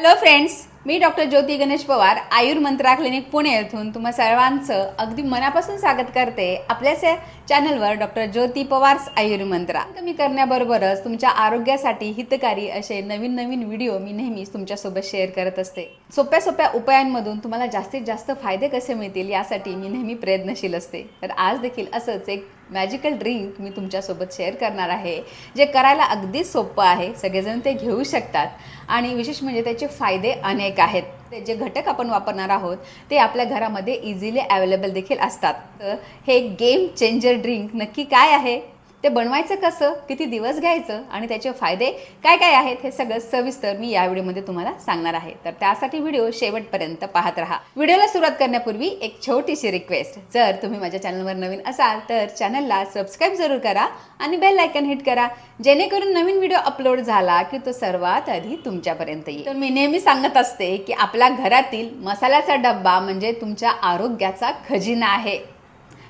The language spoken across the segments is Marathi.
हॅलो फ्रेंड्स, मी डॉक्टर ज्योती गणेश पवार आयुर्मंत्रा क्लिनिक पुणे येथून तुम्हा सर्वांचं अगदी मनापासून स्वागत करते आपल्या चॅनलवर डॉक्टर ज्योती पवार्स आयुर्मंत्रा. कमी करण्याबरोबरच तुमच्या आरोग्यासाठी हितकारी असे नवीन नवीन व्हिडिओ मी नेहमीच तुमच्यासोबत शेअर करत असते. सोप्या सोप्या उपायांमधून तुम्हाला जास्तीत जास्त फायदे कसे मिळतील यासाठी मी नेहमी प्रयत्नशील असते. तर आज देखील असंच एक मॅजिकल ड्रिंक मी तुमच्यासोबत शेअर करणार आहे, जे करायला अगदी सोपं आहे. सगळेजण ते घेऊ शकतात आणि विशेष म्हणजे त्याचे फायदे अनेक आहेत. ते जे घटक आपण वापरणार आहोत ते आपल्या घरामध्ये इझिली अवेलेबल देखील असतात. तर हे गेम चेंजर ड्रिंक नक्की काय आहे, ते बनवायचं कसं, किती दिवस घ्यायचं आणि त्याचे फायदे काय काय आहेत, हे सगळं सविस्तर मी या व्हिडिओमध्ये तुम्हाला सांगणार आहे. तर त्यासाठी व्हिडिओ शेवटपर्यंत पाहत राहा. व्हिडिओला सुरुवात करण्यापूर्वी एक छोटीशी रिक्वेस्ट, जर तुम्ही माझ्या चॅनलवर नवीन असाल तर चॅनलला सबस्क्राईब जरूर करा आणि बेल आयकन हिट करा, जेणेकरून नवीन व्हिडिओ अपलोड झाला की तो सर्वात आधी तुमच्यापर्यंत येईल. तर मी नेहमी सांगत असते की आपल्या घरातील मसाल्याचा डब्बा म्हणजे तुमच्या आरोग्याचा खजिना आहे.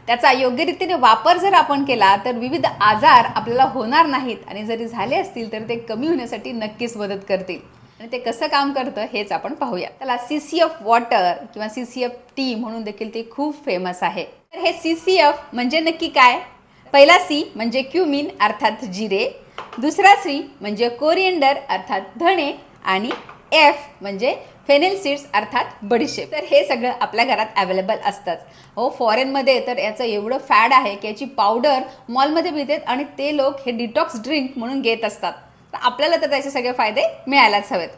त्याचा योग्य रीतीने वापर जर आपण केला तर विविध आजार आपल्याला होणार नाहीत आणि जरी झाले असतील तर ते कमी होण्यासाठी नक्कीच मदत करतील. आणि ते कसं काम करतं हेच आपण पाहूया. त्याला CCF वॉटर किंवा CCF टी म्हणून देखील ते खूप फेमस आहे. तर हे CCF म्हणजे नक्की काय? पहिला C म्हणजे क्युमिन अर्थात जिरे, दुसरा C म्हणजे कोरिएंडर अर्थात धणे आणि F म्हणजे फेनेल सीड्स अर्थात बडीशेप. तर हे सगळं आपल्या घरात अवेलेबल असतंच. हो, फॉरेनमध्ये तर याचं एवढं फॅड आहे की याची पावडर मॉलमध्ये मिळतात आणि ते लोक हे डिटॉक्स ड्रिंक म्हणून घेत असतात. तर आपल्याला तर त्याचे सगळे फायदे मिळायलाच हवेत.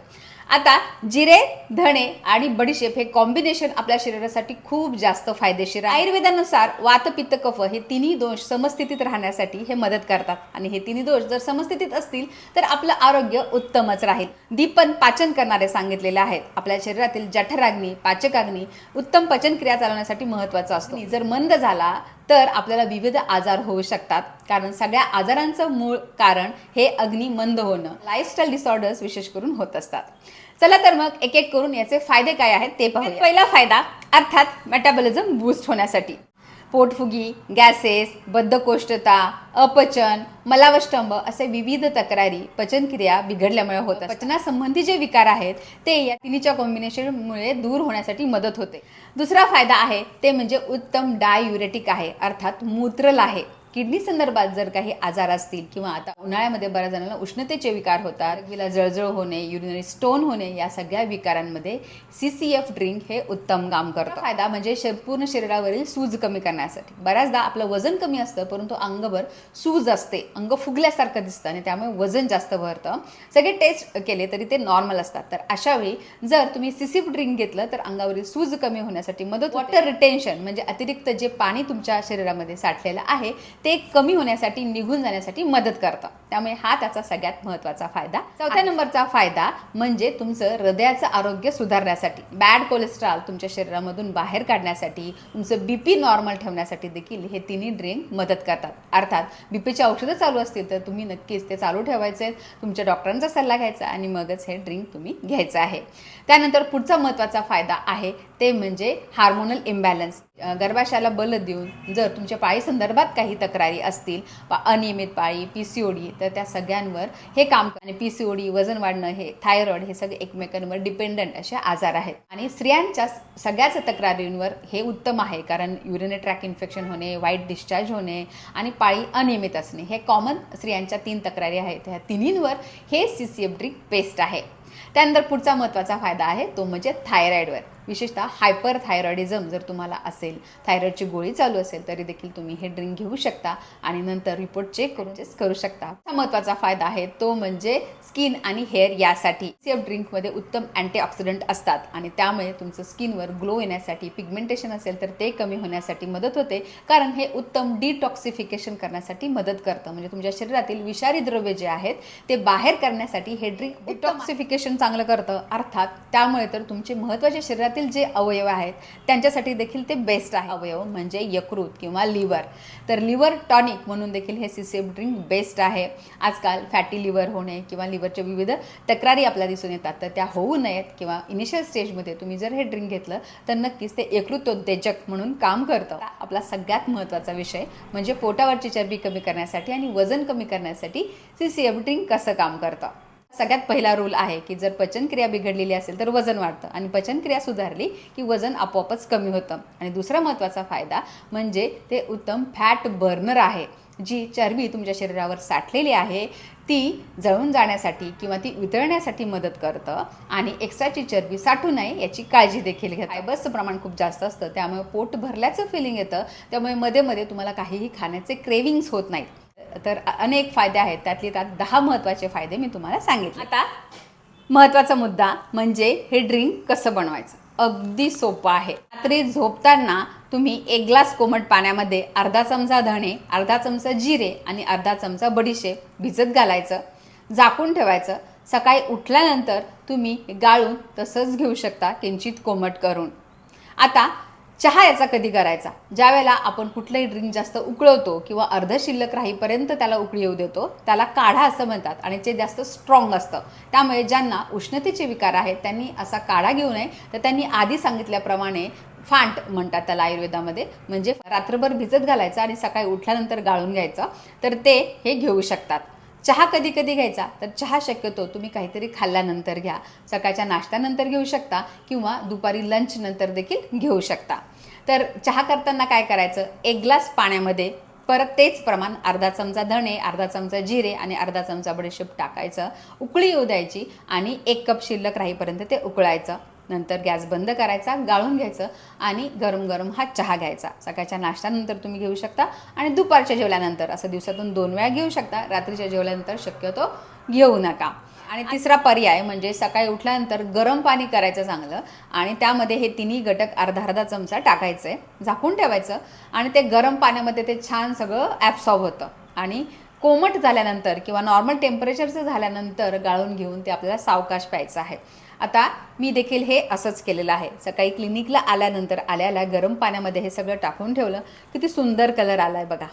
आता जिरे, धणे आणि बडीशेप हे कॉम्बिनेशन आपल्या शरीरासाठी खूप जास्त फायदेशीर आहे. आयुर्वेदानुसार वात, पित्त, कफ हे तिन्ही दोष समस्थितीत राहण्यासाठी हे मदत करतात आणि हे तिन्ही दोष जर समस्थितीत असतील तर आपलं आरोग्य उत्तमच राहील. दीपन पाचन करणारे सांगितलेले आहेत. आपल्या शरीरातील जठराग्नी, पाचकाग्नी उत्तम पचनक्रिया चालवण्यासाठी महत्त्वाचा असतो. जर मंद झाला तर आपल्याला विविध आजार होऊ शकतात, कारण सगळ्या आजारांचं मूळ कारण हे अग्नी मंद होणं, लाईफस्टाईल डिसऑर्डर्स विशेष करून होत असतात. चला तर मग एक एक करून याचे फायदे काय आहेत ते पाहूया. पहिला फायदा अर्थात मेटाबॉलिझम बूस्ट होण्यासाठी. पोटफुगी, गॅसेस, बद्धकोष्ठता, अपचन, मलावष्टंभ असे विविध तक्रारी पचनक्रिया बिघडल्यामुळे होतात. पचनासंबंधी जे विकार आहेत ते या तिन्हीच्या कॉम्बिनेशनमुळे दूर होण्यासाठी मदत होते. दुसरा फायदा आहे ते म्हणजे उत्तम डाययुरेटिक आहे, अर्थात मूत्रल आहे. किडनी संदर्भात जर काही आजार असतील किंवा आता उन्हाळ्यामध्ये बऱ्याच जणांना उष्णतेचे विकार होतात, किंवा जळजळ होणे, युरिनरी स्टोन होणे, या सगळ्या विकारांमध्ये CCF ड्रिंक हे उत्तम काम करतं. फायदा म्हणजे पूर्ण शरीरावरील सूज कमी करण्यासाठी. बऱ्याचदा आपलं वजन कमी असतं परंतु अंगभर सूज असते, अंग फुगल्यासारखं दिसतं आणि त्यामुळे वजन जास्त भरतं. सगळे टेस्ट केले तरी ते नॉर्मल असतात. तर अशा वेळी जर तुम्ही CCF ड्रिंक घेतलं तर अंगावरील सूज कमी होण्यासाठी मदत. वॉटर रिटेन्शन म्हणजे अतिरिक्त जे पाणी तुमच्या शरीरामध्ये साठलेलं आहे ते कमी होण्यासाठी, निघून जाण्यासाठी मदत करतं. त्यामुळे हा त्याचा सगळ्यात महत्त्वाचा फायदा. चौथ्या नंबरचा फायदा म्हणजे तुमचं हृदयाचं आरोग्य सुधारण्यासाठी. बॅड कोलेस्ट्रॉल तुमच्या शरीरामधून बाहेर काढण्यासाठी, तुमचं BP नॉर्मल ठेवण्यासाठी देखील हे तिन्ही ड्रिंक मदत करतात. अर्थात BPची औषधं चालू असतील तर तुम्ही नक्कीच ते चालू ठेवायचे, तुमच्या डॉक्टरांचा सल्ला घ्यायचा आणि मगच हे ड्रिंक तुम्ही घ्यायचं आहे. त्यानंतर पुढचा महत्त्वाचा फायदा आहे ते म्हणजे हार्मोनल इम्बॅलन्स. गर्भाशयाला बल देऊन जर तुमच्या पाळी संदर्भात काही तक्रारी असतील, अनियमित पाळी, PCOD, तर त्या सगळ्यांवर हे काम. आणि PCOD, वजन वाढणं, हे थायरॉइड, हे सगळे एकमेकांवर डिपेंडंट असे आजार आहेत. आणि स्त्रियांच्या सगळ्याच तक्रारींवर हे उत्तम आहे, कारण युरिनरी ट्रॅक इन्फेक्शन होणे, वाईट डिस्चार्ज होणे आणि पाळी अनियमित असणे हे कॉमन स्त्रियांच्या 3 तक्रारी आहेत. ह्या तिन्हींवर हे CCF ड्रिंक बेस्ट आहे. त्यानंतर पुढचा महत्त्वाचा फायदा आहे तो म्हणजे थायरॉइडवर. विशेषतः हायपर थायरॉइडिझम जर तुम्हाला असेल, थायरॉइडची गोळी चालू असेल, तरी देखील तुम्ही हे ड्रिंक घेऊ शकता आणि नंतर रिपोर्ट चेक करू शकता. महत्त्वाचा फायदा आहे तो म्हणजे स्किन आणि हेअर यासाठी. CCF ड्रिंकमध्ये उत्तम अँटीऑक्सिडंट असतात आणि त्यामुळे तुमचं स्किनवर ग्लो येण्यासाठी, पिगमेंटेशन असेल तर ते कमी होण्यासाठी मदत होते, कारण हे उत्तम डिटॉक्सिफिकेशन करण्यासाठी मदत करतं. म्हणजे तुमच्या शरीरातील विषारी द्रव्य जे आहेत ते बाहेर करण्यासाठी हे ड्रिंक डिटॉक्सिफिकेशन चांगलं करतं. अर्थात त्यामुळे तर तुमचे महत्त्वाचे शरीरातील जे अवयव आहेत त्यांच्यासाठी देखील ते बेस्ट आहे. अवयव म्हणजे यकृत किंवा लिव्हर. तर लिव्हर टॉनिक म्हणून देखील हे CCF ड्रिंक बेस्ट आहे. आजकाल फॅटी लिव्हर होणे किंवा लिव्हरच्या विविध तक्रारी आपल्याला दिसून येतात, तर त्या होऊ नयेत किंवा इनिशियल स्टेजमध्ये तुम्ही जर हे ड्रिंक घेतलं तर नक्कीच ते यकृतोत्तेजक म्हणून काम करतं. आपला सगळ्यात महत्त्वाचा विषय म्हणजे पोटावरची चरबी कमी करण्यासाठी आणि वजन कमी करण्यासाठी CCF ड्रिंक कसं काम करतं. सगळ्यात पहिला रूल आहे की जर पचनक्रिया बिघडलेली असेल तर वजन वाढतं आणि पचनक्रिया सुधारली की वजन आपोआपच कमी होतं. आणि दुसरा महत्त्वाचा फायदा म्हणजे ते उत्तम फॅट बर्नर आहे. जी चरबी तुमच्या शरीरावर साठलेली आहे ती जळून जाण्यासाठी किंवा ती वितळण्यासाठी मदत करतं आणि एक्स्ट्राची चरबी साठू नये याची काळजी देखील घेतं. फायबर्सचं प्रमाण खूप जास्त असतं, त्यामुळे पोट भरल्याचं फिलिंग येतं, त्यामुळे मध्ये मध्ये तुम्हाला काहीही खाण्याचे क्रेविंग्स होत नाहीत. तर अनेक फायदे आहेत, त्यातले त्यात 10 महत्त्वाचे फायदे मी तुम्हाला सांगितले. आता महत्त्वाचा मुद्दा म्हणजे हे ड्रिंक कसं बनवायचं. अगदी सोपं आहे. रात्री झोपताना तुम्ही 1 ग्लास कोमट पाण्यामध्ये अर्धा चमचा धणे, अर्धा चमचा जिरे आणि अर्धा चमचा बडीशेप भिजत घालायचं, झाकून ठेवायचं. सकाळी उठल्यानंतर तुम्ही गाळून तसंच घेऊ शकता, किंचित कोमट करून. आता चहा याचा कधी करायचा, ज्या वेळेला आपण कुठलंही ड्रिंक जास्त उकळवतो किंवा अर्ध शिल्लक राहीपर्यंत त्याला उकळी येऊ देतो, त्याला काढा असं म्हणतात आणि ते जास्त स्ट्रॉंग असतं. त्यामुळे ज्यांना उष्णतेचे विकार आहेत त्यांनी असा काढा घेऊ नये. तर त्यांनी आधी सांगितल्याप्रमाणे फांट म्हणतात त्याला आयुर्वेदामध्ये, म्हणजे रात्रभर भिजत घालायचं आणि सकाळी उठल्यानंतर गाळून घ्यायचं, तर ते हे घेऊ शकतात. चहा कधी कधी घ्यायचा, तर चहा शक्यतो तुम्ही काहीतरी खाल्ल्यानंतर घ्या. सकाळच्या नाश्त्यानंतर घेऊ शकता किंवा दुपारी लंच नंतर देखील घेऊ शकता. तर चहा करताना काय करायचं, 1 ग्लास पाण्यामध्ये परत तेच प्रमाण अर्धा चमचा धणे, अर्धा चमचा जिरे आणि अर्धा चमचा बडीशेप टाकायचं, उकळी येऊ द्यायची आणि 1 कप शिल्लक राहीपर्यंत ते उकळायचं. नंतर गॅस बंद करायचा, गाळून घ्यायचं आणि गरम गरम हा चहा घ्यायचा. सकाळच्या नाश्त्यानंतर तुम्ही घेऊ शकता आणि दुपारच्या जेवल्यानंतर, असं दिवसातून 2 वेळा घेऊ शकता. रात्रीच्या जेवल्यानंतर शक्यतो घेऊ नका. आणि तिसरा पर्याय म्हणजे सकाळी उठल्यानंतर गरम पाणी करायचं चांगलं आणि त्यामध्ये हे तिन्ही घटक अर्धा अर्धा चमचा टाकायचे, झाकून ठेवायचं आणि ते गरम पाण्यामध्ये ते छान सगळं ॲब्सॉर्ब होतं आणि कोमट झाल्यानंतर किंवा नॉर्मल टेम्परेचरचं झाल्यानंतर गाळून घेऊन ते आपल्याला सावकाश प्यायचं आहे. आता मी देखील हे असंच केलेलं आहे. सकाळी क्लिनिकला आल्यानंतर आल्याला गरम पाण्यामध्ये हे सगळं टाकून ठेवलं. किती सुंदर कलर आला आहे बघा.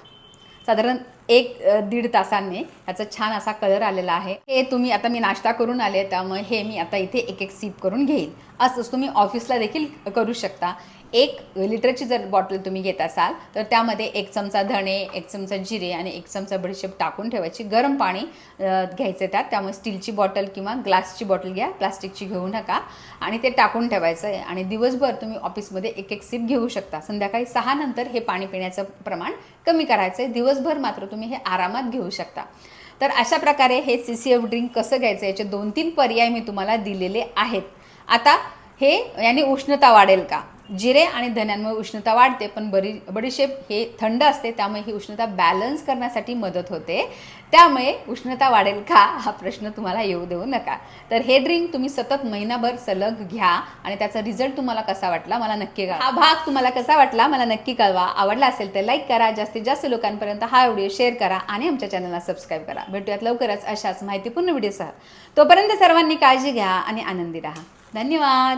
साधारण 1-1.5 तासांनी ह्याचा छान असा कलर आलेला आहे. हे तुम्ही, आता मी नाश्ता करून आले त्यामुळे हे मी आता इथे एक सिप करून घेईन. असंच तुम्ही ऑफिसला देखील करू शकता. 1 लिटरची जर बॉटल तुम्ही घेत असाल तर त्यामध्ये 1 चमचा धणे, 1 चमचा जिरे आणि 1 चमचा बडीशेप टाकून ठेवायची. गरम पाणी घ्यायचं त्यात. त्यामुळे स्टीलची बॉटल किंवा ग्लासची बॉटल घ्या, प्लास्टिकची घेऊ नका. आणि ते टाकून ठेवायचं आहे आणि दिवसभर तुम्ही ऑफिसमध्ये एक सिप घेऊ शकता. संध्याकाळी 6 नंतर हे पाणी पिण्याचं प्रमाण कमी करायचं आहे. दिवसभर मात्र तुम्ही हे आरामात घेऊ शकता. तर अशा प्रकारे हे CCF ड्रिंक कसं घ्यायचं याचे 2-3 पर्याय मी तुम्हाला दिलेले आहेत. आता हे याने उष्णता वाढेल का? जिरे आणि धण्यांमुळे उष्णता वाढते, पण बडीशेप हे थंड असते, त्यामुळे ही उष्णता बॅलन्स करण्यासाठी मदत होते. त्यामुळे उष्णता वाढेल का हा प्रश्न तुम्हाला येऊ देऊ नका. तर हे ड्रिंक तुम्ही सतत महिनाभर सलग घ्या आणि त्याचा रिझल्ट तुम्हाला कसा वाटला मला नक्की कळवा. हा भाग तुम्हाला कसा वाटला मला नक्की कळवा. आवडला असेल तर लाईक करा, जास्तीत जास्त लोकांपर्यंत हा व्हिडिओ शेअर करा आणि आमच्या चॅनलला सबस्क्राईब करा. भेटूयात लवकरच अशाच माहितीपूर्ण व्हिडिओसह. तोपर्यंत सर्वांनी काळजी घ्या आणि आनंदी राहा. धन्यवाद.